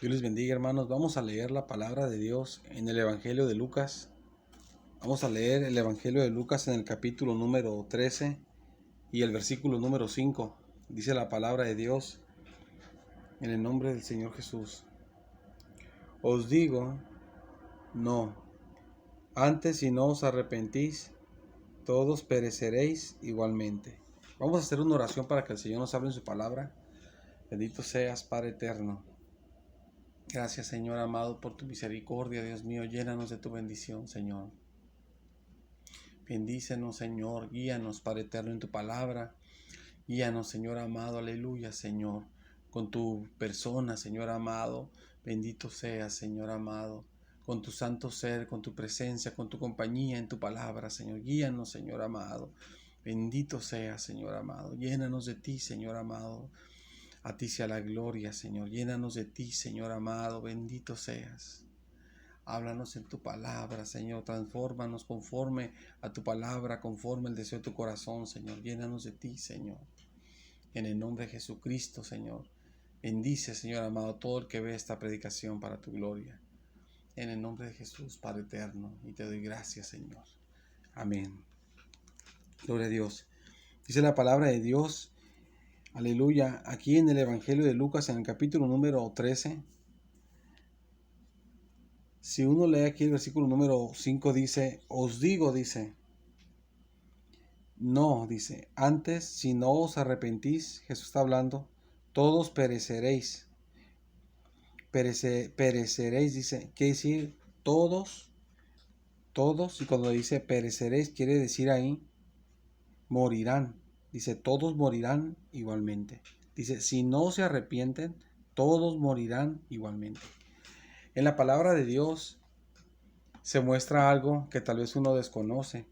Dios les bendiga, hermanos. Vamos a leer la palabra de Dios en el Evangelio de Lucas. Vamos a leer el Evangelio de Lucas en el capítulo número 13 y el versículo número 5. Dice la palabra de Dios en el nombre del Señor Jesús. Os digo, no. Antes, si no os arrepentís, todos pereceréis igualmente. Vamos a hacer una oración para que el Señor nos hable en su palabra. Bendito seas, Padre eterno. Gracias, Señor amado, por tu misericordia, Dios mío. Llénanos de tu bendición, Señor. Bendícenos, Señor. Guíanos, Padre eterno, en tu palabra. Guíanos, Señor amado. Aleluya, Señor. Con tu persona, Señor amado. Bendito seas, Señor amado. Con tu santo ser, con tu presencia, con tu compañía en tu palabra, Señor. Guíanos, Señor amado. Bendito seas, Señor amado. Llénanos de ti, Señor amado. A ti sea la gloria, Señor. Llénanos de ti, Señor amado. Bendito seas. Háblanos en tu palabra, Señor. Transfórmanos conforme a tu palabra, conforme al deseo de tu corazón, Señor. Llénanos de ti, Señor. En el nombre de Jesucristo, Señor. Bendice, Señor amado, todo el que ve esta predicación para tu gloria. En el nombre de Jesús, Padre eterno. Y te doy gracias, Señor. Amén. Gloria a Dios. Dice la palabra de Dios. Aleluya. Aquí en el Evangelio de Lucas, en el capítulo número 13. Si uno lee aquí el versículo número 5, dice, os digo, dice, no, dice, antes, si no os arrepentís, Jesús está hablando, todos pereceréis. Pereceréis, dice, quiere decir todos, y cuando dice pereceréis, quiere decir ahí, morirán. Dice, todos morirán igualmente. Dice, si no se arrepienten, todos morirán igualmente. En la palabra de Dios se muestra algo que tal vez uno desconoce,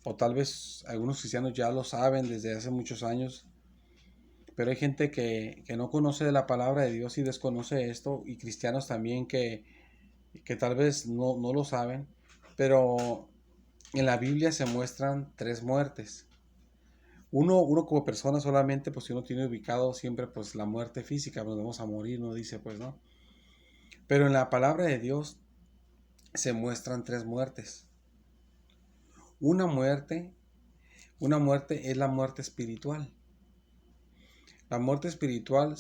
o tal vez algunos cristianos ya lo saben desde hace muchos años, pero hay gente que no conoce de la palabra de Dios y desconoce esto, y cristianos también que tal vez no lo saben, pero en la Biblia se muestran tres muertes. Uno como persona solamente, pues si uno tiene ubicado siempre pues la muerte física, nos vamos a morir, no dice pues no. Pero en la palabra de Dios se muestran tres muertes. Una muerte es la muerte espiritual. La muerte espiritual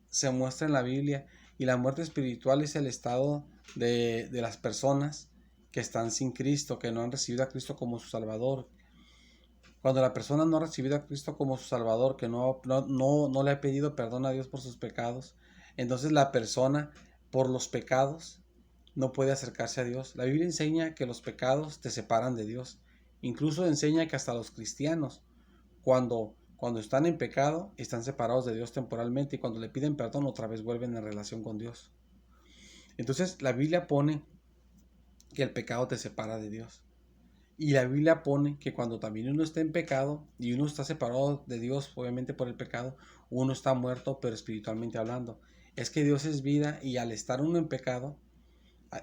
se muestra en la Biblia, y la muerte espiritual es el estado de las personas que están sin Cristo, que no han recibido a Cristo como su Salvador. Cuando la persona no ha recibido a Cristo como su Salvador, que no le ha pedido perdón a Dios por sus pecados, entonces la persona por los pecados no puede acercarse a Dios. La Biblia enseña que los pecados te separan de Dios. Incluso enseña que hasta los cristianos, cuando están en pecado, están separados de Dios temporalmente, y cuando le piden perdón, otra vez vuelven en relación con Dios. Entonces la Biblia pone que el pecado te separa de Dios. Y la Biblia pone que cuando también uno está en pecado y uno está separado de Dios, obviamente por el pecado, uno está muerto, pero espiritualmente hablando. Es que Dios es vida, y al estar uno en pecado,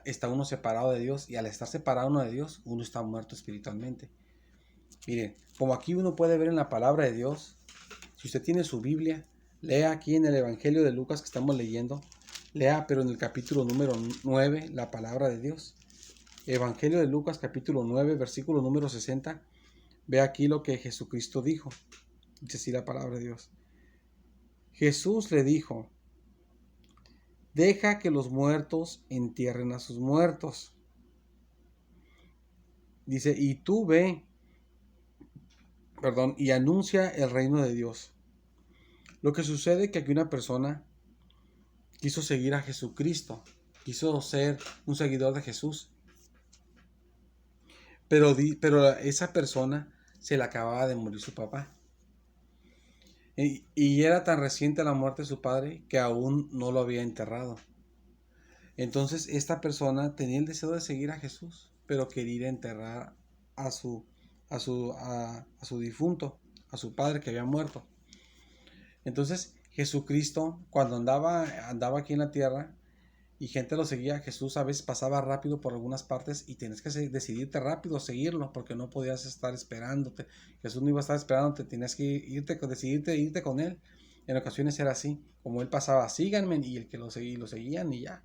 está uno separado de Dios, y al estar separado uno de Dios, uno está muerto espiritualmente. Miren, como aquí uno puede ver en la palabra de Dios, si usted tiene su Biblia, lea aquí en el Evangelio de Lucas que estamos leyendo, lea pero en el capítulo número 9 la palabra de Dios. Evangelio de Lucas capítulo 9 versículo número 60. Ve aquí lo que Jesucristo dijo. Dice así la palabra de Dios. Jesús le dijo, deja que los muertos entierren a sus muertos. Dice, y tú ve, y anuncia el reino de Dios. Lo que sucede es que aquí una persona quiso seguir a Jesucristo, quiso ser un seguidor de Jesús, pero esa persona se le acababa de morir su papá. Y era tan reciente la muerte de su padre que aún no lo había enterrado. Entonces esta persona tenía el deseo de seguir a Jesús, pero quería ir a enterrar a su difunto, a su padre que había muerto. Entonces Jesucristo, cuando andaba aquí en la tierra y gente lo seguía, Jesús a veces pasaba rápido por algunas partes y tienes que decidirte rápido a seguirlo, porque no podías estar esperándote. Jesús no iba a estar esperándote, tenías que decidirte irte con él. En ocasiones era así, como él pasaba, síganme, y el que lo seguían y ya.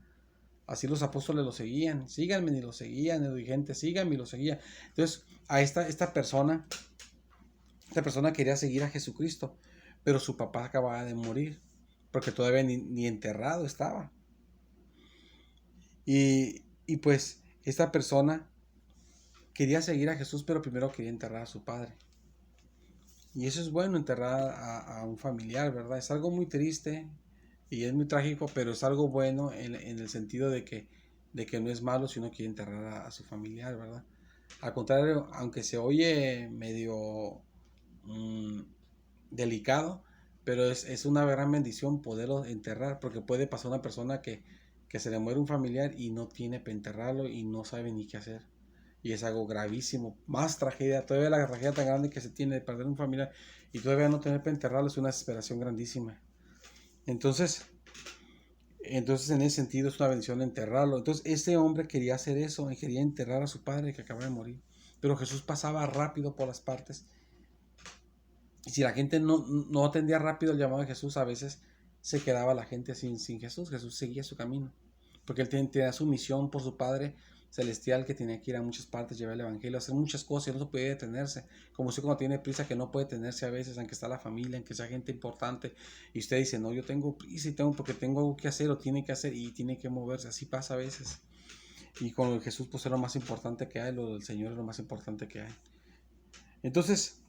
Así los apóstoles lo seguían, síganme y lo seguían, el dirigente, síganme y lo seguían. Entonces, a esta persona quería seguir a Jesucristo, pero su papá acababa de morir, porque todavía ni enterrado estaba. Y pues esta persona quería seguir a Jesús, pero primero quería enterrar a su padre. Y eso es bueno, enterrar a un familiar, ¿verdad? Es algo muy triste y es muy trágico, pero es algo bueno en el sentido de que no es malo si uno quiere enterrar a su familiar, ¿verdad? Al contrario, aunque se oye medio delicado, pero es una gran bendición poderlo enterrar, porque puede pasar una persona que se le muere un familiar y no tiene para enterrarlo y no sabe ni qué hacer. Y es algo gravísimo, más tragedia, todavía la tragedia tan grande que se tiene de perder un familiar y todavía no tener para enterrarlo es una desesperación grandísima. Entonces en ese sentido es una bendición enterrarlo. Entonces este hombre quería hacer eso, quería enterrar a su padre que acaba de morir. Pero Jesús pasaba rápido por las partes. Y si la gente no atendía rápido el llamado de Jesús, a veces se quedaba la gente sin Jesús. Jesús seguía su camino. Porque él tenía su misión por su Padre Celestial, que tenía que ir a muchas partes, llevar el Evangelio, hacer muchas cosas y no se podía detenerse. Como usted cuando tiene prisa, que no puede detenerse a veces, aunque está la familia, aunque sea gente importante. Y usted dice, no, yo tengo prisa y porque tengo algo que hacer o tiene que hacer y tiene que moverse. Así pasa a veces. Y con el Jesús pues es lo más importante que hay, lo del Señor es lo más importante que hay. Entonces,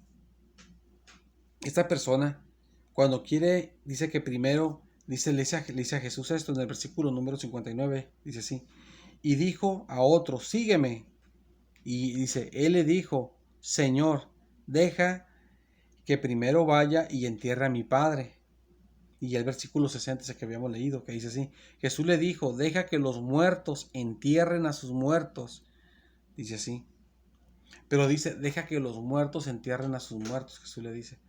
esta persona, cuando quiere, dice que primero, le dice a Jesús esto en el versículo número 59, dice así, y dijo a otro, sígueme. Y dice, él le dijo, Señor, deja que primero vaya y entierre a mi padre. Y el versículo 60 es el que habíamos leído, que dice así, Jesús le dijo, deja que los muertos entierren a sus muertos. Dice así. Pero dice, deja que los muertos entierren a sus muertos, Jesús le dice.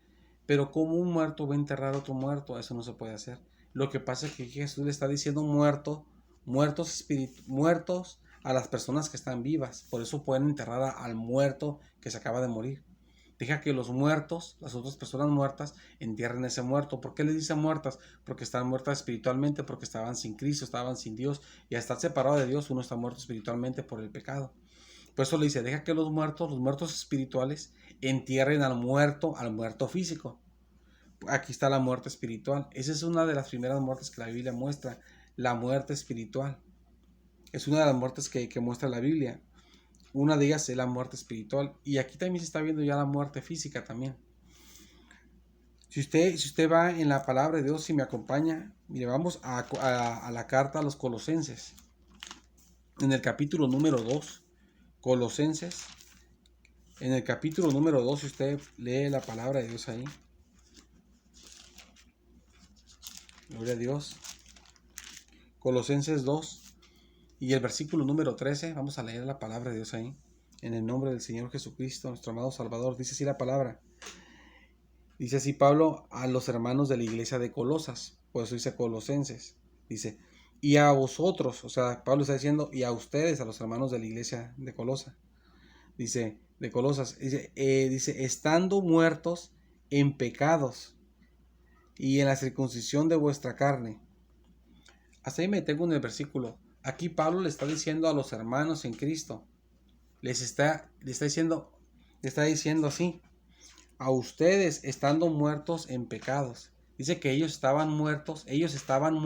Pero ¿cómo un muerto va a enterrar a otro muerto? Eso no se puede hacer. Lo que pasa es que Jesús le está diciendo muertos a las personas que están vivas. Por eso pueden enterrar al muerto que se acaba de morir. Deja que los muertos, las otras personas muertas, entierren a ese muerto. ¿Por qué les dice muertas? Porque están muertas espiritualmente, porque estaban sin Cristo, estaban sin Dios. Y al estar separado de Dios, uno está muerto espiritualmente por el pecado. Por eso le dice, deja que los muertos espirituales, entierren al muerto físico. Aquí está la muerte espiritual. Esa es una de las primeras muertes que la Biblia muestra, la muerte espiritual. Es una de las muertes que muestra la Biblia. Una de ellas es la muerte espiritual. Y aquí también se está viendo ya la muerte física también. Si usted va en la palabra de Dios y me acompaña, mire, vamos a la carta a los Colosenses. En el capítulo número 2, Colosenses. En el capítulo número 2, si usted lee la palabra de Dios ahí. Gloria a Dios. Colosenses 2 y el versículo número 13. Vamos a leer la palabra de Dios ahí. En el nombre del Señor Jesucristo, nuestro amado Salvador. Dice así la palabra. Dice así Pablo a los hermanos de la iglesia de Colosas. Por eso dice Colosenses. Dice, y a vosotros, o sea, Pablo está diciendo, y a ustedes, a los hermanos de la iglesia de Colosas. Dice, de Colosas. Dice, estando muertos en pecados y en la circuncisión de vuestra carne. Hasta ahí me detengo en el versículo. Aquí Pablo le está diciendo a los hermanos en Cristo, le está diciendo así, a ustedes estando muertos en pecados. Dice que ellos estaban muertos, estando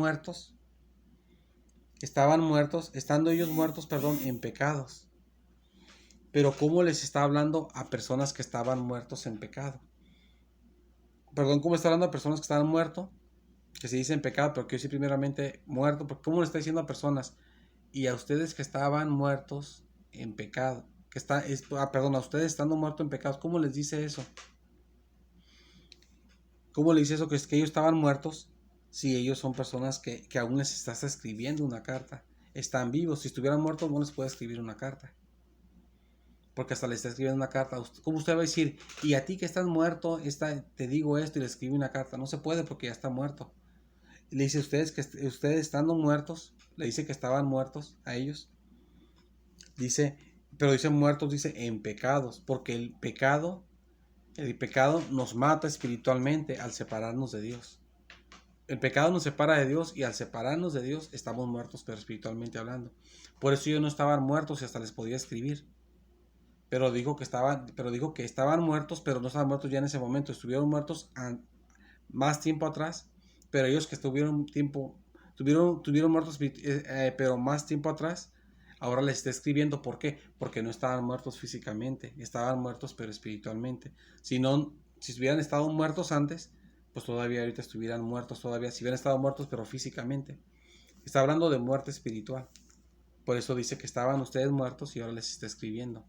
ellos muertos, en pecados. Pero ¿cómo les está hablando a personas que estaban muertos en pecado? ¿Cómo está hablando a personas que estaban muertos? Que se dicen pecado, pero que yo sí primeramente muerto, porque ¿cómo le está diciendo a personas? Y a ustedes que estaban muertos en pecado, a ustedes estando muertos en pecados, ¿cómo les dice eso? ¿Cómo le dice eso? Que ellos estaban muertos, si ellos son personas que aún les estás escribiendo una carta, están vivos. Si estuvieran muertos no les puede escribir una carta, porque hasta le está escribiendo una carta. ¿Cómo usted va a decir, y a ti que estás muerto, te digo esto y le escribe una carta? No se puede porque ya está muerto. Le dice ustedes estando muertos, le dice que estaban muertos a ellos. Dice, pero dice muertos, dice en pecados, porque el pecado nos mata espiritualmente al separarnos de Dios. El pecado nos separa de Dios y al separarnos de Dios estamos muertos, pero espiritualmente hablando. Por eso ellos no estaban muertos y hasta les podía escribir. Pero dijo que estaban muertos, pero no estaban muertos ya en ese momento. Estuvieron muertos más tiempo atrás, pero ellos que tuvieron muertos, pero más tiempo atrás, ahora les está escribiendo. ¿Por qué? Porque no estaban muertos físicamente, estaban muertos pero espiritualmente. Si no, si hubieran estado muertos antes, pues todavía ahorita estuvieran muertos todavía, si hubieran estado muertos pero físicamente. Está hablando de muerte espiritual. Por eso dice que estaban ustedes muertos y ahora les está escribiendo.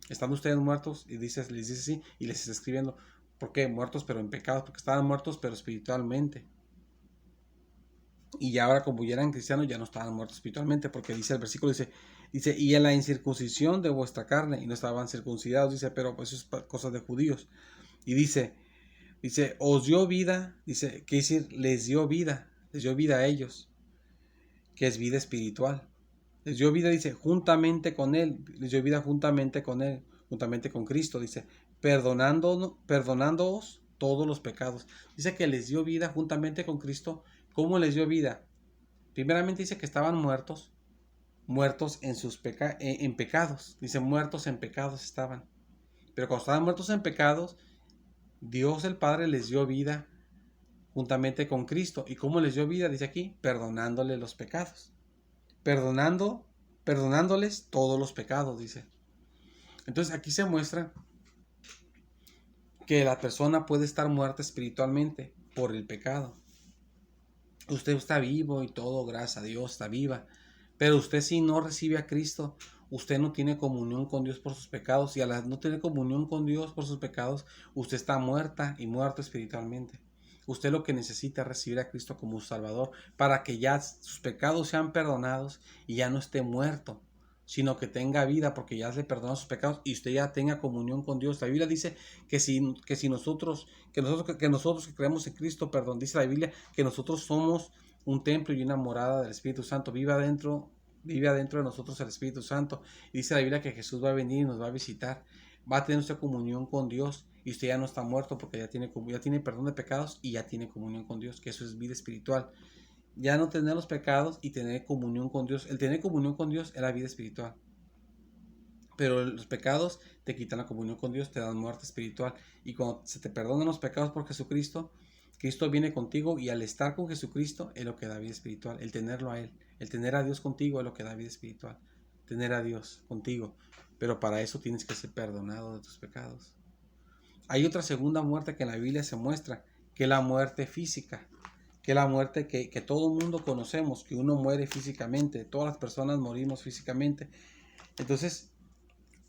Están ustedes muertos y les dice así y les está escribiendo. ¿Por qué? Muertos pero en pecados, porque estaban muertos pero espiritualmente. Y ya ahora como ya eran cristianos ya no estaban muertos espiritualmente, porque dice el versículo, dice, y en la incircuncisión de vuestra carne, y no estaban circuncidados, dice, pero pues eso es cosa de judíos. Y dice, os dio vida, dice, ¿qué decir? Les dio vida a ellos, que es vida espiritual. Les dio vida, dice, juntamente con él, les dio vida juntamente con él, juntamente con Cristo, dice, perdonándoos todos los pecados. Dice que les dio vida juntamente con Cristo. ¿Cómo les dio vida? Primeramente dice que estaban muertos en pecados. Dice, muertos en pecados estaban. Pero cuando estaban muertos en pecados, Dios el Padre les dio vida juntamente con Cristo. ¿Y cómo les dio vida? Dice aquí, perdonándole los pecados. Perdonándoles todos los pecados, dice. Entonces aquí se muestra que la persona puede estar muerta espiritualmente por el pecado. Usted está vivo y todo, gracias a Dios, está viva. Pero usted si no recibe a Cristo, usted no tiene comunión con Dios por sus pecados. Y al no tener comunión con Dios por sus pecados, usted está muerta y muerto espiritualmente. Usted lo que necesita es recibir a Cristo como Salvador para que ya sus pecados sean perdonados y ya no esté muerto, sino que tenga vida porque ya se perdonó sus pecados y usted ya tenga comunión con Dios. La Biblia dice que nosotros que creemos en Cristo, perdón, dice la Biblia que nosotros somos un templo y una morada del Espíritu Santo. Vive adentro de nosotros el Espíritu Santo. Y dice la Biblia que Jesús va a venir y nos va a visitar. Va a tener nuestra comunión con Dios. Y usted ya no está muerto porque ya tiene perdón de pecados y ya tiene comunión con Dios, que eso es vida espiritual. Ya no tener los pecados y tener comunión con Dios. El tener comunión con Dios es la vida espiritual. Pero los pecados te quitan la comunión con Dios, te dan muerte espiritual. Y cuando se te perdonan los pecados por Jesucristo, Cristo viene contigo y al estar con Jesucristo es lo que da vida espiritual. El tenerlo a Él, el tener a Dios contigo es lo que da vida espiritual. Tener a Dios contigo. Pero para eso tienes que ser perdonado de tus pecados. Hay otra segunda muerte que en la Biblia se muestra, que es la muerte física. Que es la muerte que todo el mundo conocemos, que uno muere físicamente. Todas las personas morimos físicamente. Entonces,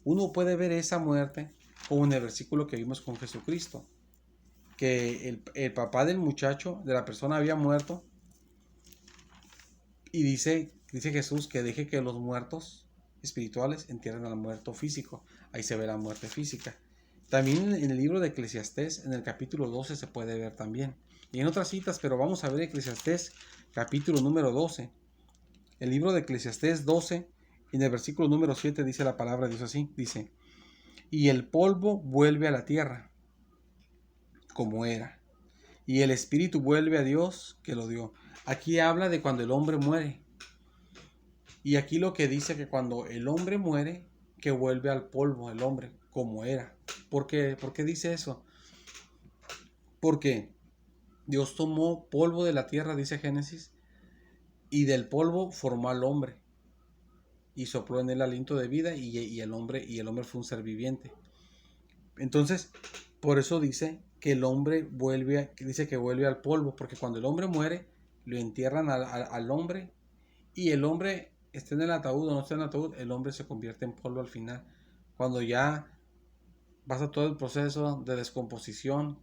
uno puede ver esa muerte como en el versículo que vimos con Jesucristo, que el papá del muchacho, de la persona, había muerto y dice Jesús que deje que los muertos espirituales entierren al muerto físico. Ahí se ve la muerte física. También en el libro de Eclesiastés, en el capítulo 12 se puede ver también. Y en otras citas, pero vamos a ver Eclesiastés capítulo número 12. El libro de Eclesiastés 12, en el versículo número 7 dice la palabra de Dios así, dice: y el polvo vuelve a la tierra, como era, y el espíritu vuelve a Dios que lo dio. Aquí habla de cuando el hombre muere. Y aquí lo que dice que cuando el hombre muere, que vuelve al polvo el hombre, como era. ¿Por qué dice eso? Porque Dios tomó polvo de la tierra, dice Génesis, y del polvo formó al hombre. Y sopló en él aliento de vida y el hombre fue un ser viviente. Entonces, por eso dice que el hombre dice que vuelve al polvo, porque cuando el hombre muere, lo entierran al hombre y el hombre esté en el ataúd o no esté en el ataúd, el hombre se convierte en polvo al final. Cuando ya pasa todo el proceso de descomposición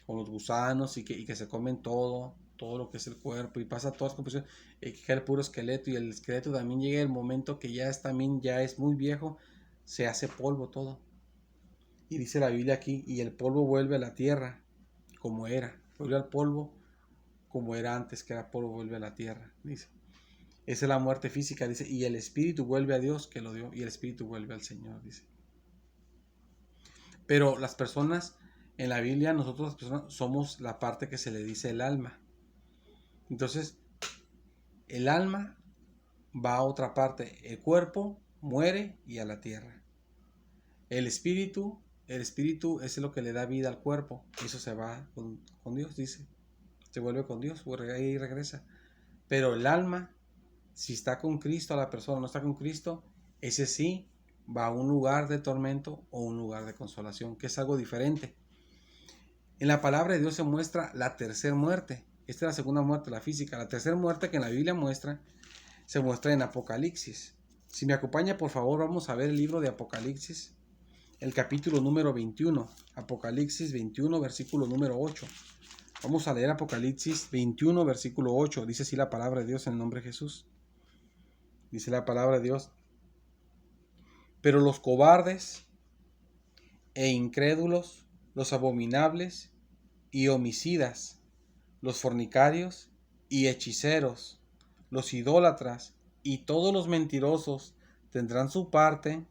con los gusanos y que se comen todo lo que es el cuerpo y pasa toda la descomposición, y que queda el puro esqueleto y el esqueleto también llega el momento que ya es muy viejo, se hace polvo todo. Y dice la Biblia aquí, y el polvo vuelve a la tierra como era. Vuelve al polvo como era antes, que era polvo, vuelve a la tierra, dice. Esa es la muerte física, dice. Y el espíritu vuelve a Dios que lo dio, y el espíritu vuelve al Señor, dice. Pero las personas, en la Biblia, nosotros las personas somos la parte que se le dice el alma. Entonces, el alma va a otra parte. El cuerpo muere y a la tierra. El espíritu es lo que le da vida al cuerpo. Eso se va con Dios, dice. Se vuelve con Dios, ahí regresa. Pero el alma, si está con Cristo, la persona no está con Cristo, ese sí va a un lugar de tormento o un lugar de consolación, que es algo diferente. En la palabra de Dios se muestra la tercera muerte. Esta es la segunda muerte, la física. La tercera muerte que en la Biblia se muestra en Apocalipsis. Si me acompaña, por favor, vamos a ver el libro de Apocalipsis, el capítulo número 21. Apocalipsis 21, versículo número 8. Vamos a leer Apocalipsis 21, versículo 8. Dice así la palabra de Dios en el nombre de Jesús. Dice la palabra de Dios: pero los cobardes e incrédulos, los abominables y homicidas, los fornicarios y hechiceros, los idólatras y todos los mentirosos tendrán su parte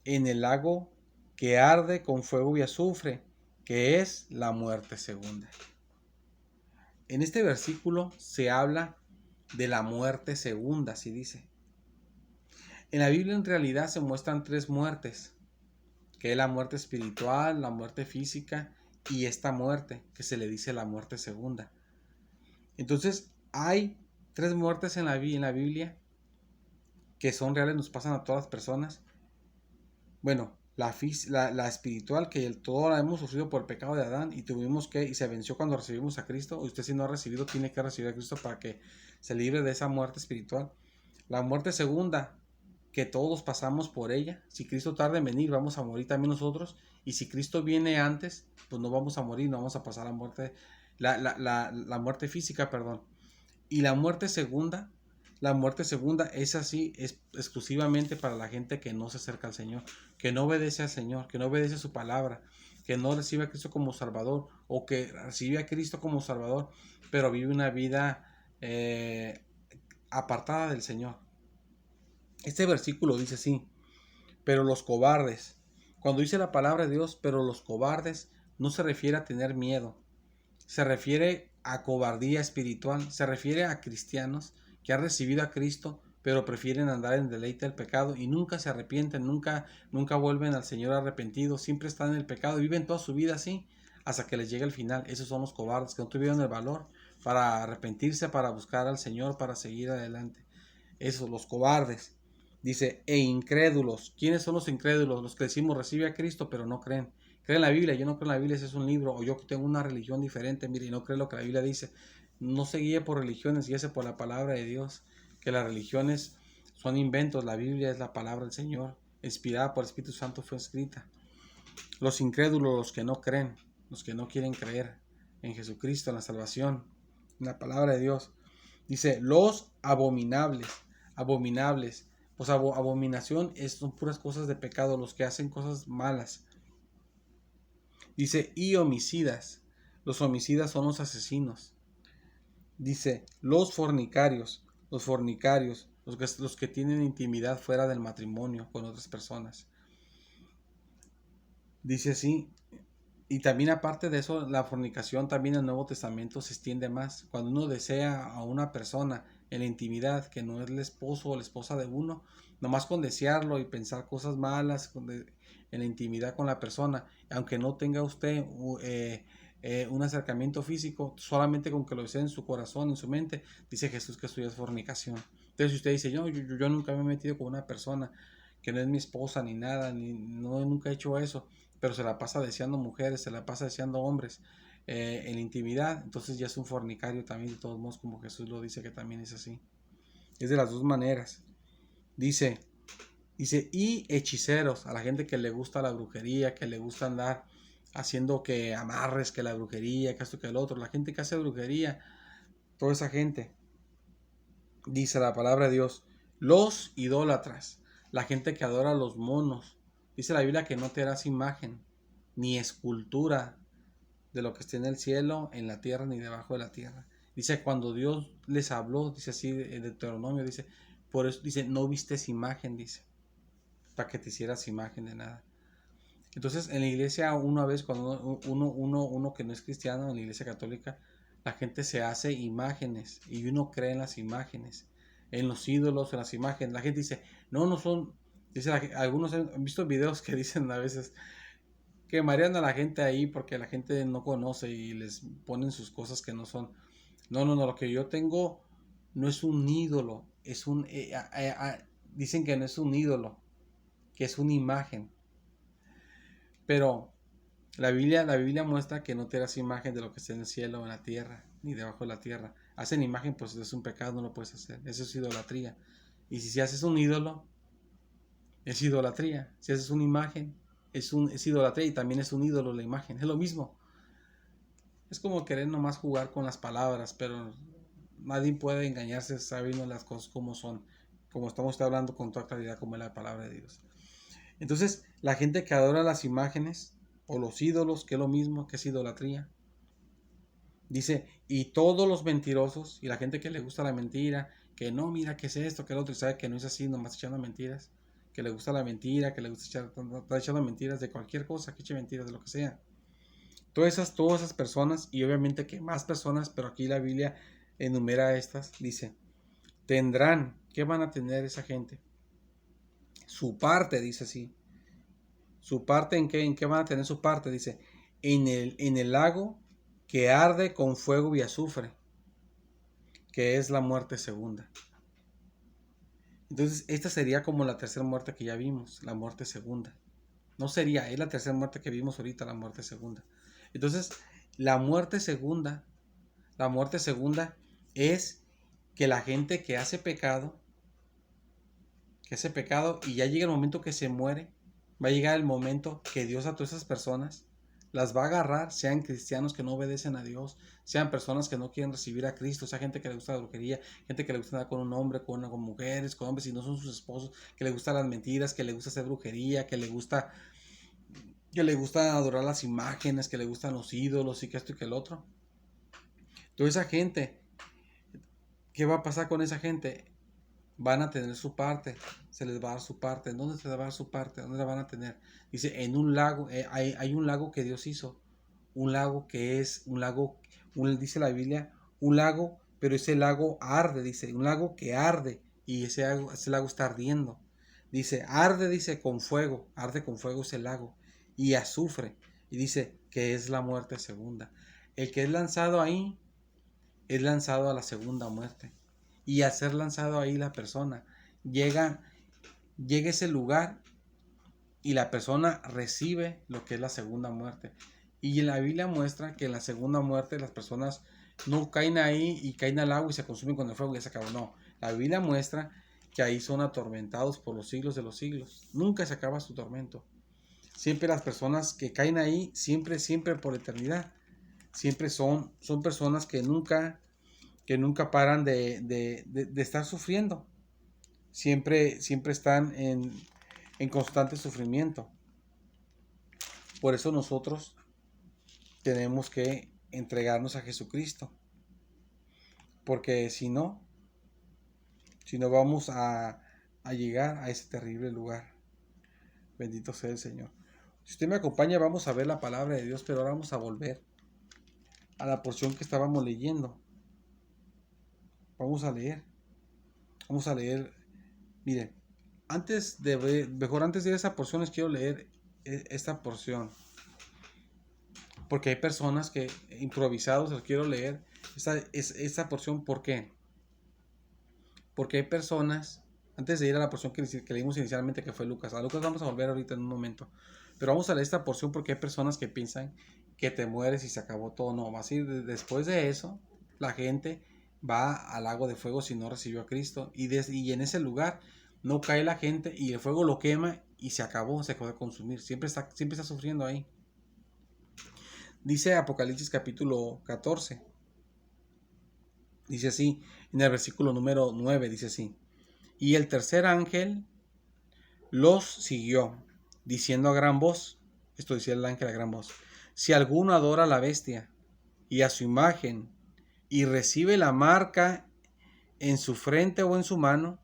en el lago que arde con fuego y azufre, que es la muerte segunda. En este versículo se habla de la muerte segunda, así dice. En la Biblia en realidad se muestran tres muertes, que es la muerte espiritual, la muerte física y esta muerte que se le dice la muerte segunda. Entonces hay tres muertes en la Biblia que son reales, nos pasan a todas las personas. Bueno, la espiritual, que todos la hemos sufrido por el pecado de Adán y se venció cuando recibimos a Cristo. Usted, si no ha recibido, tiene que recibir a Cristo para que se libre de esa muerte espiritual. La muerte segunda, que todos pasamos por ella. Si Cristo tarda en venir, vamos a morir también nosotros. Y si Cristo viene antes, pues no vamos a morir, no vamos a pasar la muerte física, perdón. Y la muerte segunda es así, es exclusivamente para la gente que no se acerca al Señor, que no obedece al Señor, que no obedece su palabra, que no recibe a Cristo como Salvador, o que recibe a Cristo como Salvador, pero vive una vida apartada del Señor. Este versículo dice así: pero los cobardes. Cuando dice la palabra de Dios, pero los cobardes, no se refiere a tener miedo, se refiere a cobardía espiritual, se refiere a cristianos que han recibido a Cristo, pero prefieren andar en deleite del pecado y nunca se arrepienten, nunca vuelven al Señor arrepentidos, siempre están en el pecado y viven toda su vida así hasta que les llegue el final. Esos son los cobardes que no tuvieron el valor para arrepentirse, para buscar al Señor, para seguir adelante. Esos, los cobardes. Dice, e incrédulos. ¿Quiénes son los incrédulos? Los que decimos recibe a Cristo, pero no creen. Creen en la Biblia, yo no creo en la Biblia, ese es un libro, o yo tengo una religión diferente, mire, y no creo lo que la Biblia dice. No se guíe por religiones, guíese por la palabra de Dios, que las religiones son inventos, la Biblia es la palabra del Señor, inspirada por el Espíritu Santo, fue escrita. Los incrédulos, los que no creen, los que no quieren creer en Jesucristo, en la salvación, en la palabra de Dios. Dice, los abominables, abominables. Pues abominación son puras cosas de pecado, los que hacen cosas malas. Dice, y homicidas. Los homicidas son los asesinos. Dice, los fornicarios, los que tienen intimidad fuera del matrimonio con otras personas. Dice así, y también aparte de eso, la fornicación también en el Nuevo Testamento se extiende más. Cuando uno desea a una persona en la intimidad, que no es el esposo o la esposa de uno, nomás con desearlo y pensar cosas malas en la intimidad con la persona, aunque no tenga usted un acercamiento físico, solamente con que lo desee en su corazón, en su mente, dice Jesús que eso ya es fornicación. Entonces si usted dice, yo nunca me he metido con una persona que no es mi esposa ni nada, nunca he hecho eso, pero se la pasa deseando mujeres, se la pasa deseando hombres en la intimidad, entonces ya es un fornicario también, de todos modos, como Jesús lo dice que también es así. Es de las dos maneras. Dice, y hechiceros, a la gente que le gusta la brujería, que le gusta andar haciendo que amarres, que la brujería, que esto, que el otro, la gente que hace brujería, toda esa gente, dice la palabra de Dios, los idólatras, la gente que adora a los monos. Dice la Biblia que no te harás imagen ni escultura de lo que esté en el cielo, en la tierra, ni debajo de la tierra. Dice, cuando Dios les habló, dice así de Deuteronomio, dice, por eso dice, no vistes imagen, dice, para que te hicieras imagen de nada. Entonces, en la iglesia, una vez, cuando uno que no es cristiano, en la iglesia católica, La gente se hace imágenes y uno cree en las imágenes, en los ídolos, en las imágenes. La gente dice, no, no son, dice algunos han visto videos que dicen a veces que marean a la gente ahí porque la gente no conoce y les ponen sus cosas que no son. No, no, no, lo que yo tengo no es un ídolo, es un, dicen que no es un ídolo, que es una imagen. Pero la Biblia muestra que no te das imagen de lo que está en el cielo, en la tierra, ni debajo de la tierra. Hacen imagen, pues es un pecado, no lo puedes hacer. Eso es idolatría. Y si haces un ídolo, es idolatría. Si haces una imagen, es idolatría y también es un ídolo la imagen. Es lo mismo. Es como querer nomás jugar con las palabras, pero nadie puede engañarse sabiendo las cosas como son, como estamos hablando con toda claridad, como es la palabra de Dios. Entonces, la gente que adora las imágenes o los ídolos, que es lo mismo, que es idolatría, dice, y todos los mentirosos y la gente que le gusta la mentira, que no, mira, que es esto, que el otro, y sabe que no es así, nomás echando mentiras, que le gusta la mentira, que le gusta estar echando mentiras de cualquier cosa, que eche mentiras de lo que sea. Todas esas personas, y obviamente que más personas, pero aquí la Biblia enumera estas, dice, tendrán, ¿qué van a tener esa gente? Su parte, dice así. ¿Su parte en qué van a tener su parte? Dice, en el lago que arde con fuego y azufre, que es la muerte segunda. Entonces, esta sería como la tercera muerte que ya vimos, la muerte segunda. No sería, es la tercera muerte que vimos ahorita, la muerte segunda. Entonces, la muerte segunda, la muerte segunda es que la gente que hace pecado y ya llega el momento que se muere, va a llegar el momento que Dios a todas esas personas las va a agarrar, sean cristianos que no obedecen a Dios, sean personas que no quieren recibir a Cristo, sea gente que le gusta la brujería, gente que le gusta andar con un hombre, con mujeres, con hombres y no son sus esposos, que le gustan las mentiras, que le gusta hacer brujería, que le gusta adorar las imágenes, que le gustan los ídolos y que esto y que el otro. Toda esa gente, ¿qué va a pasar con esa gente? Van a tener su parte, se les va a dar su parte. ¿En dónde se les va a dar su parte? ¿Dónde la van a tener? Dice, en un lago, hay un lago que Dios hizo, un lago que es un lago, dice la Biblia, un lago, pero ese lago arde, dice, un lago que arde y ese lago está ardiendo. Dice, arde con fuego ese lago y azufre. Y dice que es la muerte segunda. El que es lanzado ahí es lanzado a la segunda muerte. Y al ser lanzado ahí la persona, llega a ese lugar y la persona recibe lo que es la segunda muerte. Y en la Biblia muestra que en la segunda muerte las personas no caen ahí y caen al agua y se consumen con el fuego y ya se acabó. No, la Biblia muestra que ahí son atormentados por los siglos de los siglos. Nunca se acaba su tormento. Siempre las personas que caen ahí, siempre, siempre por eternidad. Siempre son personas que nunca paran de estar sufriendo. Siempre, siempre están en constante sufrimiento. Por eso nosotros tenemos que entregarnos a Jesucristo. Porque si no vamos a llegar a ese terrible lugar. Bendito sea el Señor. Si usted me acompaña, vamos a ver la palabra de Dios, pero ahora vamos a volver a la porción que estábamos leyendo. Vamos a leer. Vamos a leer. Miren, mejor antes de ir a esa porción les quiero leer esta porción. Porque hay personas que improvisados les quiero leer esta porción. ¿Por qué? Porque hay personas, antes de ir a la porción que leímos inicialmente, que fue Lucas. A Lucas vamos a volver ahorita en un momento. Pero vamos a leer esta porción porque hay personas que piensan que te mueres y se acabó todo. No, más ir después de eso, la gente va al lago de fuego si no recibió a Cristo. Y en ese lugar no cae la gente y el fuego lo quema y se acabó, se puede consumir. Siempre está sufriendo ahí. Dice Apocalipsis capítulo 14. Dice así, en el versículo número 9, dice así. Y el tercer ángel los siguió, diciendo a gran voz, esto decía el ángel a gran voz, si alguno adora a la bestia y a su imagen y recibe la marca en su frente o en su mano,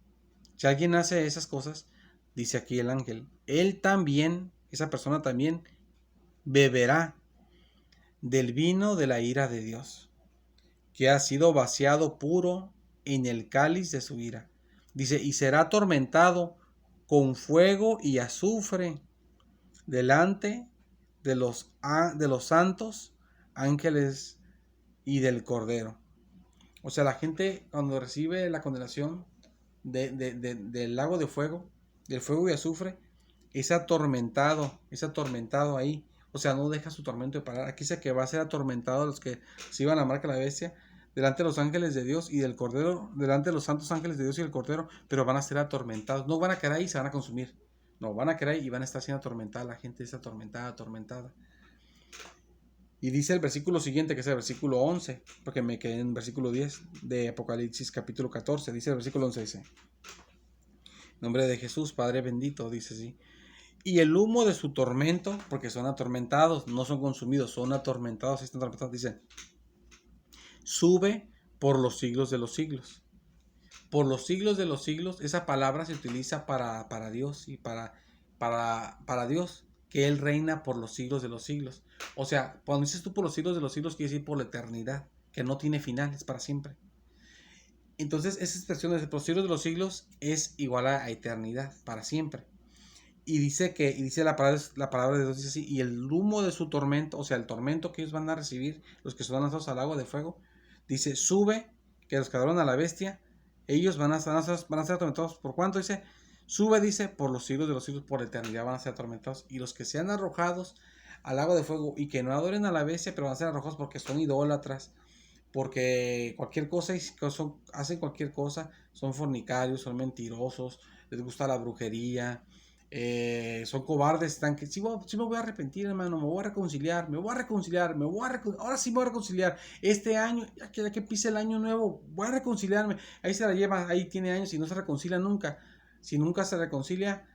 si alguien hace esas cosas, dice aquí el ángel, él también, esa persona también, beberá del vino de la ira de Dios, que ha sido vaciado puro en el cáliz de su ira. Dice, y será atormentado con fuego y azufre delante de los santos ángeles y del Cordero. O sea, la gente cuando recibe la condenación del lago de fuego, del fuego y azufre, es atormentado ahí. O sea, no deja su tormento de parar. Aquí dice que va a ser atormentado a los que se iban a la marca de la bestia, delante de los ángeles de Dios y del Cordero, delante de los santos ángeles de Dios y del Cordero, pero van a ser atormentados. No van a quedar ahí y se van a consumir. No, van a quedar ahí y van a estar siendo atormentadas. La gente es atormentada. Y dice el versículo siguiente, que es el versículo 11, porque me quedé en el versículo 10 de Apocalipsis capítulo 14. Dice el versículo 11, dice, en nombre de Jesús, Padre bendito, dice así. Y el humo de su tormento, porque son atormentados, no son consumidos, son atormentados, están atormentados, dice, sube por los siglos de los siglos. Por los siglos de los siglos, esa palabra se utiliza para Dios y para Dios, que Él reina por los siglos de los siglos. O sea, cuando dices tú por los siglos de los siglos, quiere decir por la eternidad, que no tiene final, es para siempre. Entonces, esa expresión de por los siglos de los siglos es igual a eternidad, para siempre. Y dice la palabra de Dios, dice así, y el humo de su tormento, o sea, el tormento que ellos van a recibir, los que son lanzados al agua de fuego, dice, sube, que los que adoran a la bestia, ellos van a ser atormentados. ¿Por cuánto? Dice, sube, dice, por los siglos de los siglos, por eternidad van a ser atormentados. Y los que sean arrojados al agua de fuego y que no adoren a la bestia, pero van a ser arrojados porque son idólatras, porque cualquier cosa, hacen cualquier cosa, son fornicarios, son mentirosos, les gusta la brujería, son cobardes, están que sí me voy a arrepentir, hermano, me voy a reconciliar, ahora sí me voy a reconciliar, este año, ya que pise el año nuevo, voy a reconciliarme, ahí se la lleva, ahí tiene años y no se reconcilia nunca. Si nunca se reconcilia,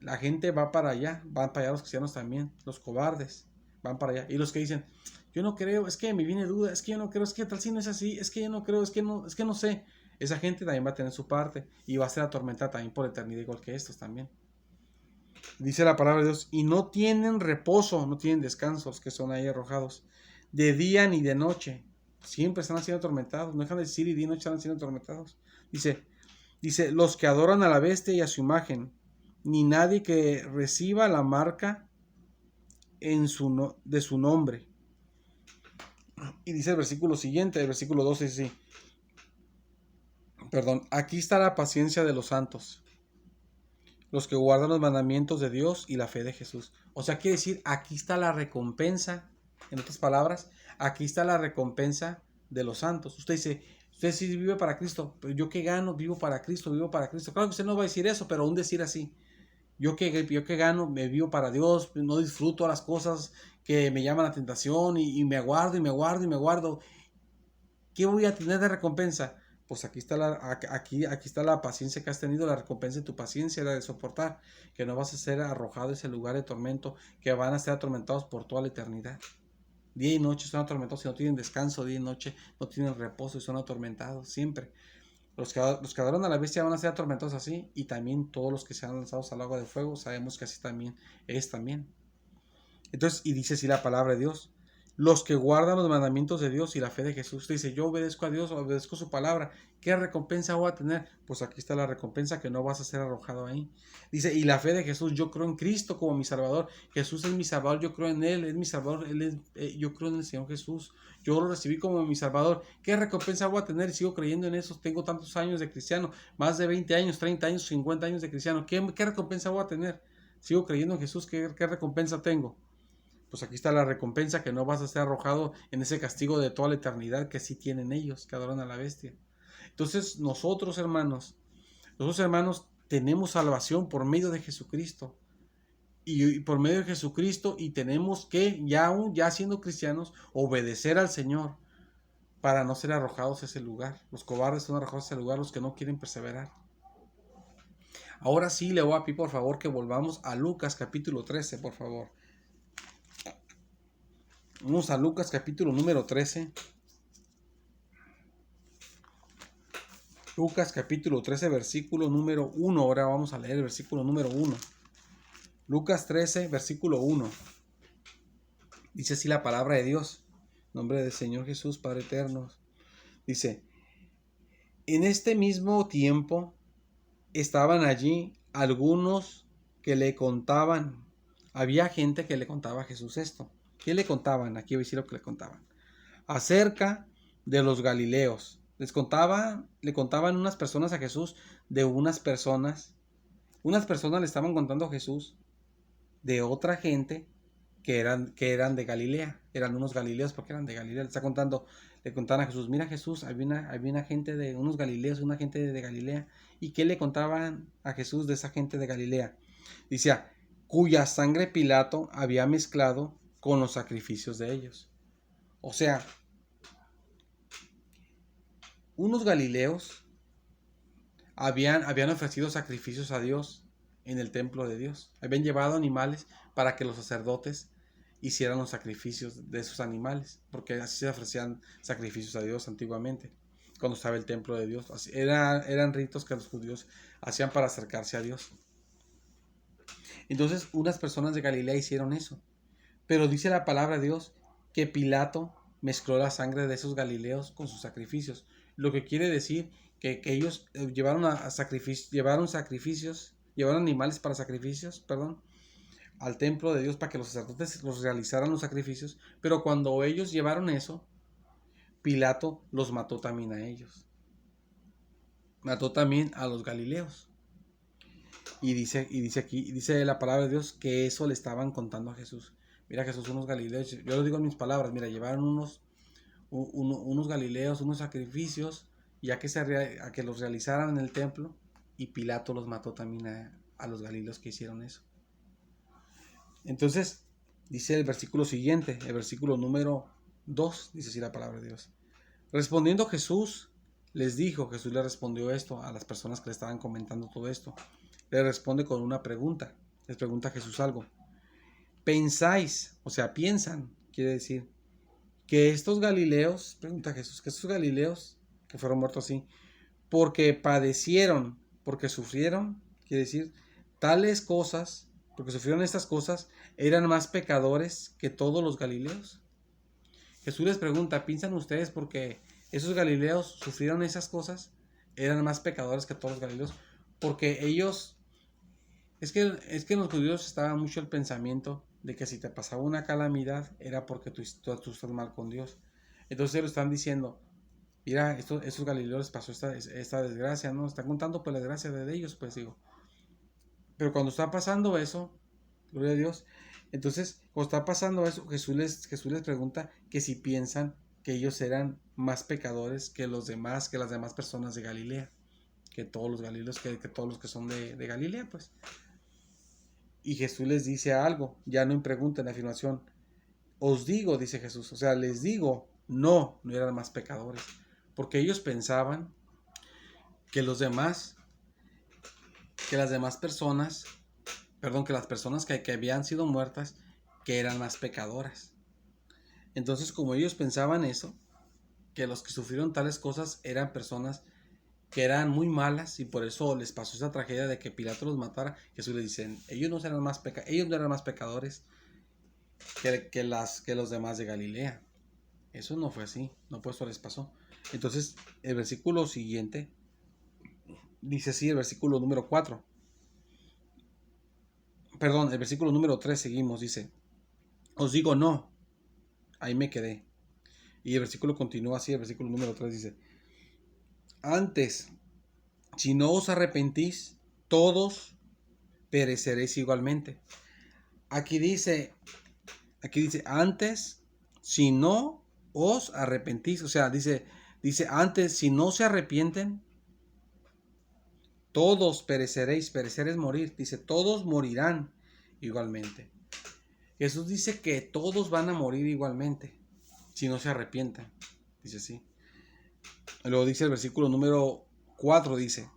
la gente va para allá, van para allá los cristianos también, los cobardes, van para allá, y los que dicen, yo no creo, es que me viene duda, es que yo no creo, es que tal si no es así, es que yo no creo, es que no sé, esa gente también va a tener su parte, y va a ser atormentada también por eternidad, igual que estos también. Dice la palabra de Dios, y no tienen reposo, no tienen descanso los que son ahí arrojados, de día ni de noche. Siempre están siendo atormentados, no dejan de decir y día y noche están siendo atormentados. Dice, los que adoran a la bestia y a su imagen, ni nadie que reciba la marca de su nombre. Y dice el versículo siguiente, el versículo 12, dice así, aquí está la paciencia de los santos, los que guardan los mandamientos de Dios y la fe de Jesús. O sea, quiere decir, aquí está la recompensa. En otras palabras, aquí está la recompensa de los santos. Usted dice, usted sí vive para Cristo, pero yo qué gano, vivo para Cristo. Claro que usted no va a decir eso, pero aún decir así, yo que gano, me vivo para Dios, no disfruto las cosas que me llaman la tentación y me aguardo. ¿Qué voy a tener de recompensa? Pues aquí está la paciencia que has tenido, la recompensa de tu paciencia, la de soportar, que no vas a ser arrojado a ese lugar de tormento, que van a ser atormentados por toda la eternidad. Día y noche son atormentados y no tienen descanso, día y noche no tienen reposo y son atormentados siempre. Los que adoran a la bestia van a ser atormentados así, y también todos los que sean lanzados al agua de fuego, sabemos que así también es también. Entonces, y dice así la palabra de Dios, los que guardan los mandamientos de Dios y la fe de Jesús. Dice, yo obedezco a Dios, obedezco su palabra. ¿Qué recompensa voy a tener? Pues aquí está la recompensa, que no vas a ser arrojado ahí. Dice, y la fe de Jesús, yo creo en Cristo como mi Salvador. Jesús es mi Salvador, yo creo en Él, es mi Salvador, yo creo en el Señor Jesús. Yo lo recibí como mi Salvador. ¿Qué recompensa voy a tener? Sigo creyendo en eso. Tengo tantos años de cristiano, más de 20 años, 30 años, 50 años de cristiano. ¿Qué recompensa voy a tener? Sigo creyendo en Jesús. ¿Qué recompensa tengo? Pues aquí está la recompensa, que no vas a ser arrojado en ese castigo de toda la eternidad que sí tienen ellos, que adoran a la bestia. Entonces nosotros hermanos tenemos salvación por medio de Jesucristo. Y por medio de Jesucristo, y tenemos que, ya siendo cristianos, obedecer al Señor para no ser arrojados a ese lugar. Los cobardes son arrojados a ese lugar, los que no quieren perseverar. Ahora sí le voy a pedir por favor que volvamos a Lucas capítulo 13, por favor. Vamos a Lucas capítulo número 13. Lucas capítulo 13, versículo número 1. Ahora vamos a leer el versículo número 1. Lucas 13, versículo 1. Dice así la palabra de Dios. En nombre del Señor Jesús, Padre eterno. Dice, en este mismo tiempo estaban allí algunos que le contaban. Había gente que le contaba a Jesús esto. ¿Qué le contaban? Aquí voy a decir lo que le contaban. Acerca de los Galileos. Le contaban unas personas a Jesús de unas personas. Unas personas le estaban contando a Jesús de otra gente que eran de Galilea. Eran unos galileos porque eran de Galilea. Le contaban a Jesús, mira Jesús, había una gente de unos galileos, una gente de Galilea. ¿Y qué le contaban a Jesús de esa gente de Galilea? Decía, cuya sangre Pilato había mezclado con los sacrificios de ellos. O sea, unos galileos habían ofrecido sacrificios a Dios en el templo de Dios. Habían llevado animales para que los sacerdotes hicieran los sacrificios de esos animales, porque así se ofrecían sacrificios a Dios antiguamente, cuando estaba el templo de Dios. Eran ritos que los judíos hacían para acercarse a Dios. Entonces, unas personas de Galilea hicieron eso. Pero dice la palabra de Dios que Pilato mezcló la sangre de esos galileos con sus sacrificios. Lo que quiere decir que ellos llevaron animales para sacrificios, al templo de Dios para que los sacerdotes los realizaran los sacrificios. Pero cuando ellos llevaron eso, Pilato los mató también a ellos. Mató también a los galileos. Y dice la palabra de Dios que eso le estaban contando a Jesús. Mira, Jesús, unos galileos, yo lo digo en mis palabras, mira, llevaron unos galileos, unos sacrificios, ya a que los realizaran en el templo, y Pilato los mató también a los galileos que hicieron eso. Entonces, dice el versículo siguiente, el versículo número 2, dice así la palabra de Dios. Respondiendo Jesús le respondió esto a las personas que le estaban comentando todo esto. Le responde con una pregunta. Les pregunta a Jesús algo. ¿Pensáis, o sea, piensan, quiere decir, que estos galileos, pregunta Jesús, que estos galileos que fueron muertos así, porque padecieron, porque sufrieron, quiere decir, tales cosas, porque sufrieron estas cosas, eran más pecadores que todos los galileos? Jesús les pregunta, ¿piensan ustedes porque esos galileos sufrieron esas cosas, eran más pecadores que todos los galileos? Porque ellos, es que en los judíos estaba mucho el pensamiento de que si te pasaba una calamidad era porque tú estás mal con Dios. Entonces ellos están diciendo, mira, estos galileos les pasó esta desgracia, ¿no? Están contando pues la desgracia de ellos, pues digo. Pero cuando está pasando eso, gloria a Dios, entonces cuando está pasando eso, Jesús les pregunta que si piensan que ellos eran más pecadores que las demás personas de Galilea, que todos los galileos, que todos los que son de Galilea, pues. Y Jesús les dice algo, ya no en pregunta, en afirmación. Os digo, dice Jesús, o sea, les digo, no eran más pecadores. Porque ellos pensaban que las demás personas, que las personas que habían sido muertas, que eran más pecadoras. Entonces, como ellos pensaban eso, que los que sufrieron tales cosas eran personas que eran muy malas y por eso les pasó esa tragedia de que Pilato los matara, Jesús les dice, ellos no eran más pecadores que los demás de Galilea. Eso no fue así, no por eso les pasó. Entonces, el versículo siguiente dice así, el versículo número 4. Perdón, el versículo número 3 seguimos, dice, os digo no, ahí me quedé. Y el versículo continúa así, el versículo número 3 dice, antes, si no os arrepentís, todos pereceréis igualmente. Aquí dice, antes, si no os arrepentís, o sea, dice, antes, si no se arrepienten, todos pereceréis, perecer es morir, dice, todos morirán igualmente. Jesús dice que todos van a morir igualmente, si no se arrepienten, dice así. Luego dice el versículo número 4, dice,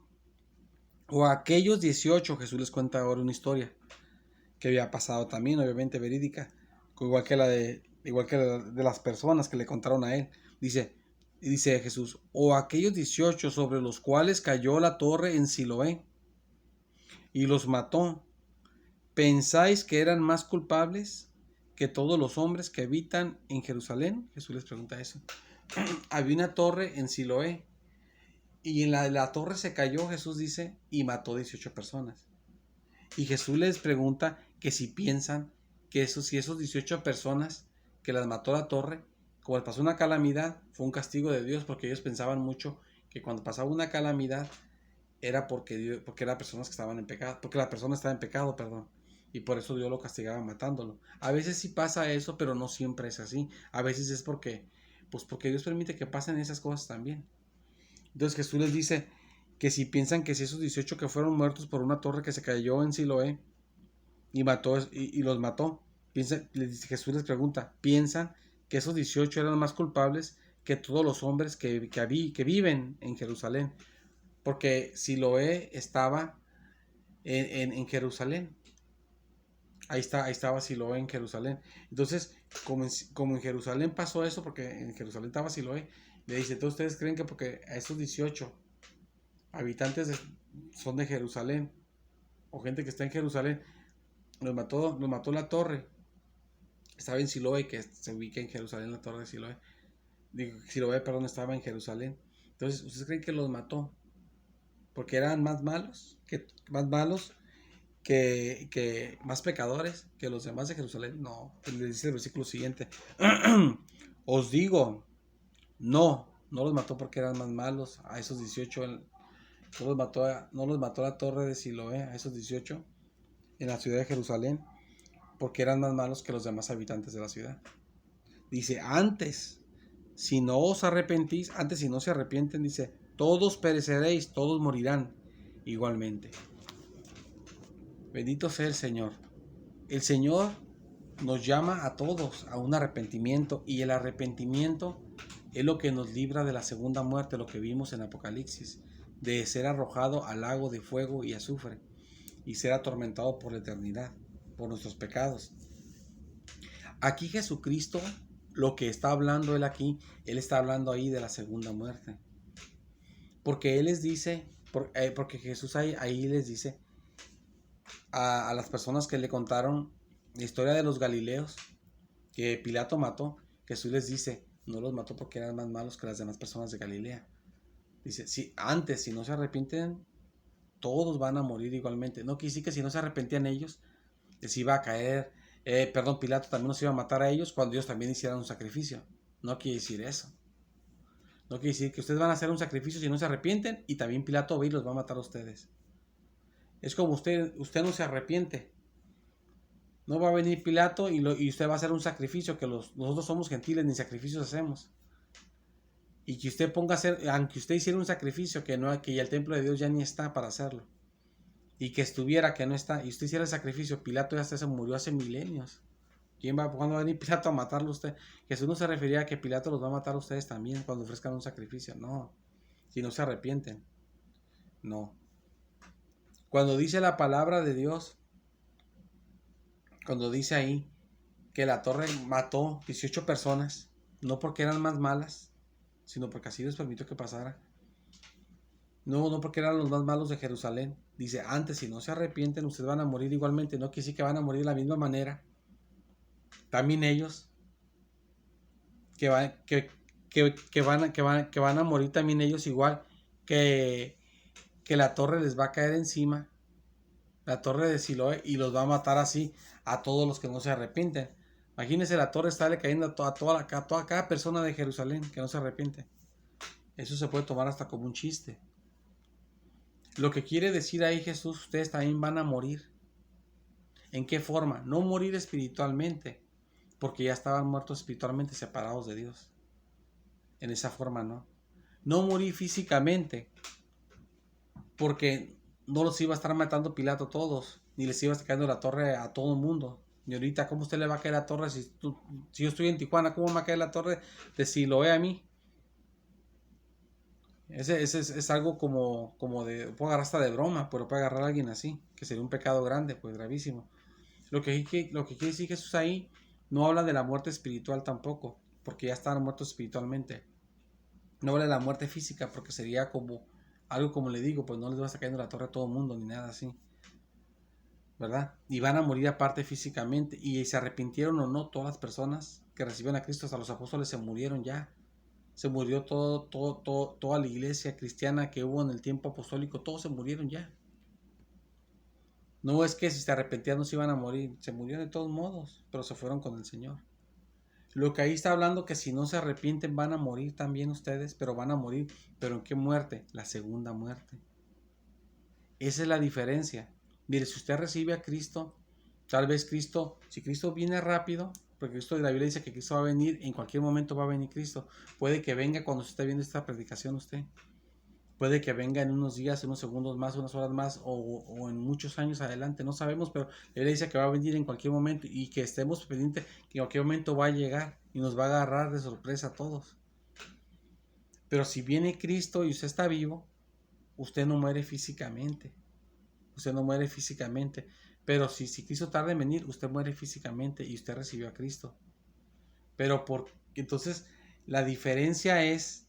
o aquellos 18, Jesús les cuenta ahora una historia que había pasado también, obviamente verídica, igual que la de las personas que le contaron a él. Dice Jesús, o aquellos 18 sobre los cuales cayó la torre en Siloé y los mató, ¿pensáis que eran más culpables que todos los hombres que habitan en Jerusalén? Jesús les pregunta eso. había una torre en Siloé. Y en la torre se cayó, Jesús dice, y mató 18 personas. Y Jesús les pregunta que si piensan que si esos 18 personas que las mató la torre, como les pasó una calamidad, fue un castigo de Dios, porque ellos pensaban mucho que cuando pasaba una calamidad era porque eran personas que estaban en pecado, porque la persona estaba en pecado, perdón. Y por eso Dios lo castigaba matándolo. A veces sí pasa eso, pero no siempre es así. A veces es porque Dios permite que pasen esas cosas también. Entonces Jesús les dice que si piensan que si esos 18 que fueron muertos por una torre que se cayó en Siloé y los mató, Jesús les pregunta, ¿piensan que esos 18 eran más culpables que todos los hombres que viven en Jerusalén? Porque Siloé estaba en Jerusalén. Ahí estaba Siloé en Jerusalén. Entonces, como en Jerusalén pasó eso, porque en Jerusalén estaba Siloé, le dice, entonces ustedes creen que porque a esos 18 son de Jerusalén, o gente que está en Jerusalén, los mató la torre. Estaba en Siloé, que se ubica en Jerusalén, la torre de Siloé. Siloé, perdón, estaba en Jerusalén. Entonces, ¿ustedes creen que los mató porque eran más malos que más pecadores que los demás de Jerusalén? No, le dice el versículo siguiente. Os digo, no los mató porque eran más malos. A esos 18 no los mató la torre de Siloé, a esos 18 en la ciudad de Jerusalén, porque eran más malos que los demás habitantes de la ciudad. Dice, si no se arrepienten, dice, todos pereceréis, todos morirán igualmente. Bendito sea el Señor. El Señor nos llama a todos a un arrepentimiento, y el arrepentimiento es lo que nos libra de la segunda muerte, lo que vimos en Apocalipsis, de ser arrojado al lago de fuego y azufre y ser atormentado por la eternidad, por nuestros pecados. Aquí Jesucristo, lo que está hablando él aquí, él está hablando ahí de la segunda muerte. Porque él les dice, porque Jesús ahí les dice a las personas que le contaron la historia de los Galileos, que Pilato mató, Jesús les dice, no los mató porque eran más malos que las demás personas de Galilea. Dice, si no se arrepienten, todos van a morir igualmente. No quiere decir que si no se arrepentían ellos, les iba a caer, Pilato también los iba a matar a ellos cuando ellos también hicieran un sacrificio. No quiere decir eso. No quiere decir que ustedes van a hacer un sacrificio si no se arrepienten, y también Pilato va y los va a matar a ustedes. Es como usted no se arrepiente. No va a venir Pilato y usted va a hacer un sacrificio, que nosotros somos gentiles, ni sacrificios hacemos. Y que usted ponga a hacer, aunque usted hiciera un sacrificio, que ya el templo de Dios ya ni está para hacerlo. Y que estuviera, que no está, y usted hiciera el sacrificio, Pilato ya se murió hace milenios. ¿Cuándo va a venir Pilato a matarlo a usted? Jesús no se refería a que Pilato los va a matar a ustedes también cuando ofrezcan un sacrificio. No. Si no se arrepienten. No. Cuando dice la palabra de Dios, cuando dice ahí que la torre mató 18 personas, no porque eran más malas, sino porque así Dios permitió que pasara. No porque eran los más malos de Jerusalén. Dice, si no se arrepienten, ustedes van a morir igualmente. No quiere decir que van a morir de la misma manera. También ellos que van a morir también ellos igual, que la torre les va a caer encima, la torre de Siloé, y los va a matar así a todos los que no se arrepienten. Imagínense, la torre está cayendo a cada persona de Jerusalén que no se arrepiente. Eso se puede tomar hasta como un chiste. Lo que quiere decir ahí Jesús, ustedes también van a morir. ¿En qué forma? No morir espiritualmente, porque ya estaban muertos espiritualmente, separados de Dios. En esa forma no. No morir físicamente, porque no los iba a estar matando Pilato a todos, ni les iba a estar cayendo la torre a todo el mundo. Y ahorita, ¿cómo usted le va a caer la torre si yo estoy en Tijuana? ¿Cómo me va a caer la torre de Siloé a mí? Ese es algo como puedo agarrar hasta de broma, pero puede agarrar a alguien así, que sería un pecado grande, pues gravísimo. Lo que quiere decir Jesús ahí no habla de la muerte espiritual tampoco, porque ya están muertos espiritualmente. No habla de la muerte física, porque sería como algo, como le digo, pues no les va a estar cayendo la torre a todo el mundo, ni nada así, ¿verdad? Y van a morir aparte físicamente. Y se arrepintieron o no, todas las personas que reciben a Cristo, hasta los apóstoles, se murieron ya. Se murió toda la iglesia cristiana que hubo en el tiempo apostólico. Todos se murieron ya. No es que si se arrepentían no se iban a morir. Se murieron de todos modos, pero se fueron con el Señor. Lo que ahí está hablando que si no se arrepienten van a morir también ustedes, pero van a morir. ¿Pero en qué muerte? La segunda muerte. Esa es la diferencia. Mire, si usted recibe a Cristo, tal vez Cristo, si Cristo viene rápido, porque Cristo de la Biblia dice que Cristo va a venir, en cualquier momento va a venir Cristo. Puede que venga cuando se esté viendo esta predicación usted. Puede que venga en unos días, unos segundos más, unas horas más, o en muchos años adelante, no sabemos, pero él dice que va a venir en cualquier momento y que estemos pendientes que en cualquier momento va a llegar y nos va a agarrar de sorpresa a todos. Pero si viene Cristo y usted está vivo, usted no muere físicamente. Usted no muere físicamente. Pero si Cristo tarda en venir, usted muere físicamente y usted recibió a Cristo. Pero entonces la diferencia es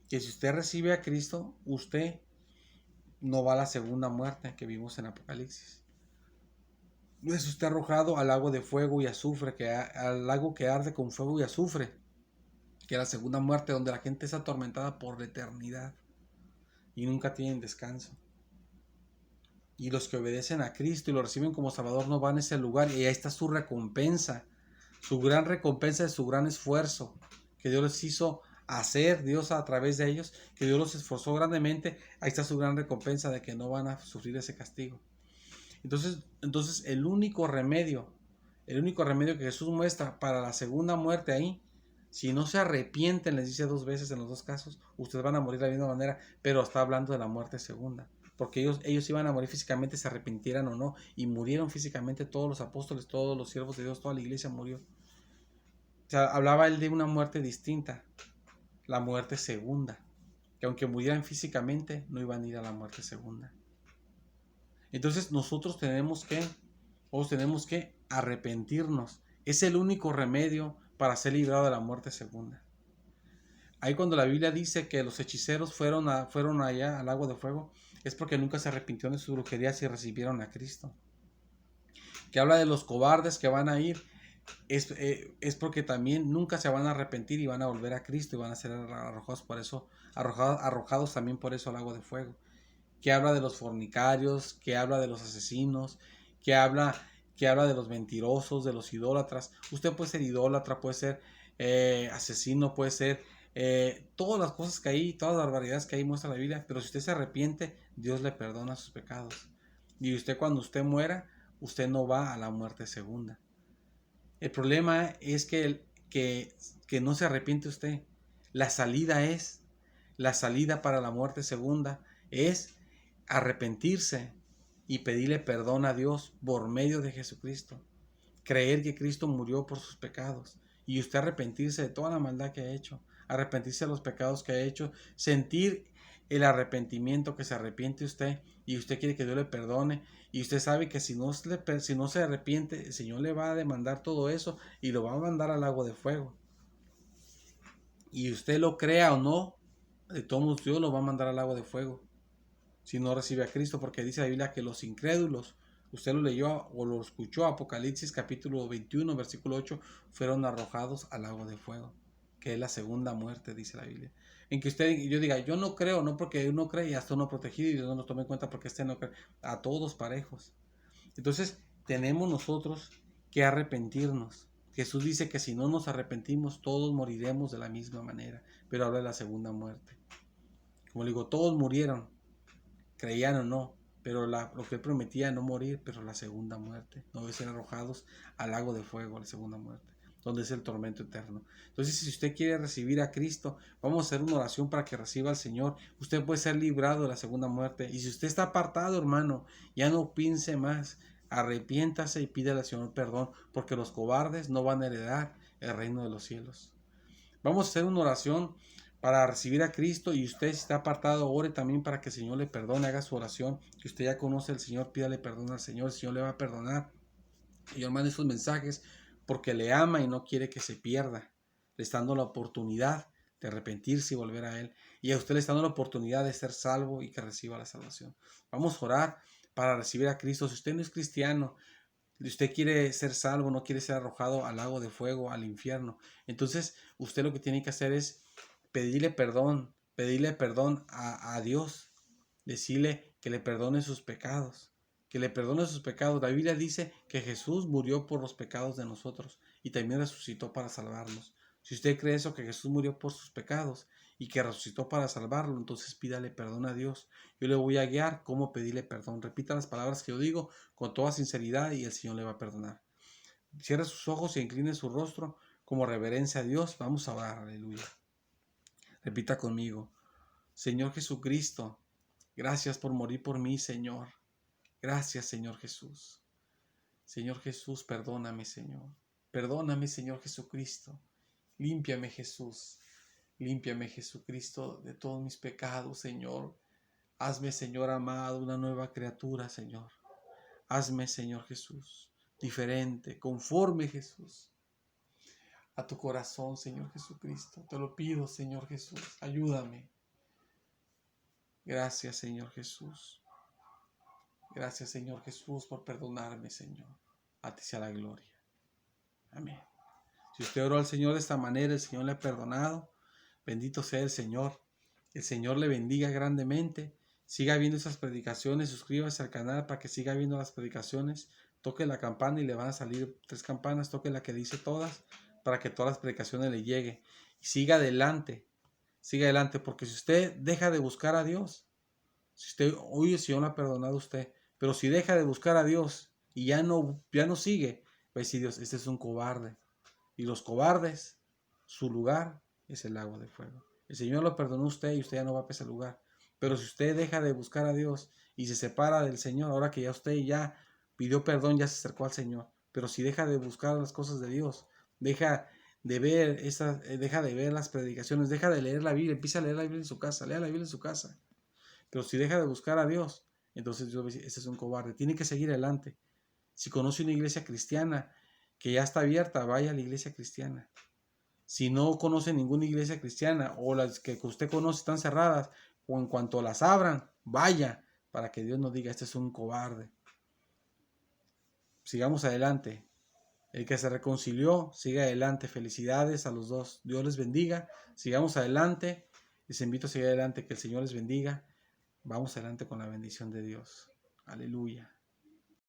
que si usted recibe a Cristo, usted no va a la segunda muerte que vimos en Apocalipsis. Es usted arrojado al lago de fuego y azufre, al lago que arde con fuego y azufre, que es la segunda muerte, donde la gente es atormentada por la eternidad y nunca tienen descanso. Y los que obedecen a Cristo y lo reciben como Salvador no van a ese lugar, y ahí está su recompensa, su gran recompensa de su gran esfuerzo que Dios les hizo hacer, Dios a través de ellos, que Dios los esforzó grandemente. Ahí está su gran recompensa de que no van a sufrir ese castigo. Entonces el único remedio que Jesús muestra para la segunda muerte ahí, si no se arrepienten, les dice 2 veces en los 2 casos, ustedes van a morir de la misma manera, pero está hablando de la muerte segunda. Porque ellos iban a morir físicamente, se arrepintieran o no, y murieron físicamente todos los apóstoles, todos los siervos de Dios, toda la iglesia murió. O sea, hablaba él de una muerte distinta, la muerte segunda, que aunque murieran físicamente, no iban a ir a la muerte segunda. Entonces nosotros tenemos que arrepentirnos. Es el único remedio para ser librado de la muerte segunda. Ahí cuando la Biblia dice que los hechiceros fueron allá al lago de fuego, es porque nunca se arrepintieron de sus brujerías y recibieron a Cristo. Que habla de los cobardes que van a ir, es porque también nunca se van a arrepentir y van a volver a Cristo y van a ser arrojados por eso, arrojados también por eso al lago de fuego. Que habla de los fornicarios, que habla de los asesinos, que habla de los mentirosos, de los idólatras. Usted puede ser idólatra, puede ser asesino, puede ser todas las cosas que hay, todas las barbaridades que hay muestra la Biblia, pero si usted se arrepiente, Dios le perdona sus pecados. Y cuando usted muera, usted no va a la muerte segunda. El problema es que no se arrepiente usted. La salida para la muerte segunda es arrepentirse y pedirle perdón a Dios por medio de Jesucristo. Creer que Cristo murió por sus pecados y usted arrepentirse de toda la maldad que ha hecho, arrepentirse de los pecados que ha hecho, sentir el arrepentimiento, que se arrepiente usted y usted quiere que Dios le perdone, y usted sabe que si no se arrepiente, el Señor le va a demandar todo eso y lo va a mandar al lago de fuego. Y usted lo crea o no, de todos modos Dios lo va a mandar al lago de fuego si no recibe a Cristo, porque dice la Biblia que los incrédulos, usted lo leyó o lo escuchó, Apocalipsis capítulo 21, versículo 8, fueron arrojados al lago de fuego, que es la segunda muerte, dice la Biblia. En que yo diga, yo no creo, no porque uno cree y hasta uno protegido y Dios no nos tome en cuenta porque no cree, a todos parejos. Entonces tenemos nosotros que arrepentirnos. Jesús dice que si no nos arrepentimos, todos moriremos de la misma manera, pero habla de la segunda muerte. Como le digo, todos murieron, creían o no, pero lo que él prometía, no morir, pero la segunda muerte, no de ser arrojados al lago de fuego, la segunda muerte, donde es el tormento eterno. Entonces, si usted quiere recibir a Cristo, vamos a hacer una oración para que reciba al Señor. Usted puede ser librado de la segunda muerte. Y si usted está apartado, hermano, ya no piense más, arrepiéntase y pídale al Señor perdón, porque los cobardes no van a heredar el reino de los cielos. Vamos a hacer una oración para recibir a Cristo, y usted, si está apartado, ore también para que el Señor le perdone, haga su oración, que usted ya conoce al Señor, pídale perdón al Señor, el Señor le va a perdonar. Y yo mando estos mensajes porque le ama y no quiere que se pierda. Le está dando la oportunidad de arrepentirse y volver a Él. Y a usted le está dando la oportunidad de ser salvo y que reciba la salvación. Vamos a orar para recibir a Cristo. Si usted no es cristiano, si usted quiere ser salvo, no quiere ser arrojado al lago de fuego, al infierno, entonces usted lo que tiene que hacer es pedirle perdón a Dios, decirle que le perdone sus pecados, que le perdone sus pecados. La Biblia dice que Jesús murió por los pecados de nosotros y también resucitó para salvarnos. Si usted cree eso, que Jesús murió por sus pecados y que resucitó para salvarlo, entonces pídale perdón a Dios. Yo le voy a guiar cómo pedirle perdón. Repita las palabras que yo digo con toda sinceridad y el Señor le va a perdonar. Cierre sus ojos y incline su rostro como reverencia a Dios. Vamos a orar, aleluya. Repita conmigo. Señor Jesucristo, gracias por morir por mí, Señor. Gracias, Señor Jesús. Señor Jesús, perdóname, Señor. Perdóname, Señor Jesucristo. Límpiame, Jesús. Límpiame, Jesucristo, de todos mis pecados, Señor. Hazme, Señor amado, una nueva criatura, Señor. Hazme, Señor Jesús, diferente, conforme, Jesús, a tu corazón, Señor Jesucristo. Te lo pido, Señor Jesús. Ayúdame. Gracias, Señor Jesús. Gracias, Señor Jesús, por perdonarme, Señor. A ti sea la gloria. Amén. Si usted oró al Señor de esta manera, el Señor le ha perdonado. Bendito sea el Señor. El Señor le bendiga grandemente. Siga viendo esas predicaciones. Suscríbase al canal para que siga viendo las predicaciones. Toque la campana y le van a salir 3 campanas. Toque la que dice todas para que todas las predicaciones le lleguen. Y siga adelante. Siga adelante, porque si usted deja de buscar a Dios, si usted, hoy el Señor le ha perdonado a usted, pero si deja de buscar a Dios y ya no sigue, va a decir Dios, este es un cobarde. Y los cobardes, su lugar es el lago de fuego. El Señor lo perdonó a usted y usted ya no va a ese lugar. Pero si usted deja de buscar a Dios y se separa del Señor, ahora que ya usted ya pidió perdón, ya se acercó al Señor. Pero si deja de buscar las cosas de Dios, deja de ver las predicaciones, deja de leer la Biblia, empieza a leer la Biblia en su casa, lea la Biblia en su casa. Pero si deja de buscar a Dios, entonces Dios dice, ese es un cobarde. Tiene que seguir adelante. Si conoce una iglesia cristiana que ya está abierta, vaya a la iglesia cristiana. Si no conoce ninguna iglesia cristiana o las que usted conoce están cerradas, o en cuanto las abran, vaya, para que Dios nos diga, este es un cobarde. Sigamos adelante. El que se reconcilió, siga adelante. Felicidades a los dos. Dios les bendiga. Sigamos adelante. Les invito a seguir adelante. Que el Señor les bendiga. Vamos adelante con la bendición de Dios. Aleluya.